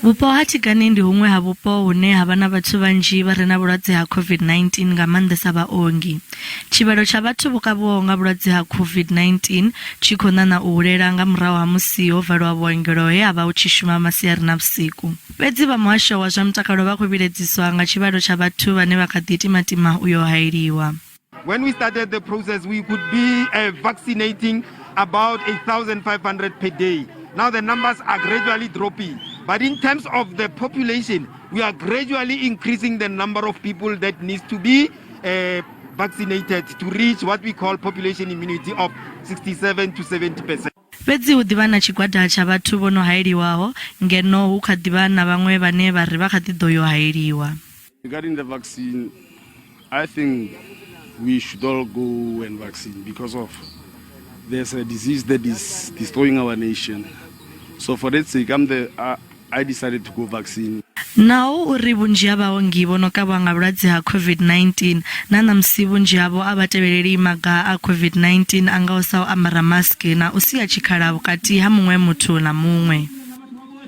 Vhupo ha Tigane ndi huṅwe ha vhupo hune ha vha na vhathu vhanzhi vha re na vhulwadze ha COVID-19 nga maanḓesa vhaongi. Tshivhalo tsha vhathu vho kavhiwaho nga vhulwadze ha COVID-19 tshi khou ṋaṋa u hulela nga murahu ha musi ho valwa vhuongelo he ha vha hu tshi shuma masiari na vhusiku. Fhedzi vha muhasho wa zwa mutakalo vha khou vhilaedziswa nga tshivhalo tsha vhathu vhane vha kha ḓi timatima uyo haeliwa. When we started the process, we could be vaccinating about 8,500 per day. Now the numbers are gradually dropping. But in terms of the population, we are gradually increasing the number of people that needs to be vaccinated to reach what we call population immunity of 67 to 70%. Fhedzi hu ḓivha na tshigwada tsha vhathu vho no haeliwaho ngeno hu kha ḓivha na vhaṅwe vhane vha ri vha kha ḓi ḓo yo haeliwa. Regarding the vaccine, I think we should all go and vaccine because of there's a disease that is destroying our nation. So for that sake, I decided to go vaccine. Naho uri vhunzhi ha vhaongi vho no kavhiwa nga vhulwadze ha COVID-19 na ṋamusi vhunzhi havho a vha tevheleli maga a COVID-19 a ngaho sa u ambara mask na u sia tshikhala vhukati ha muṅwe muthu na muṅwe.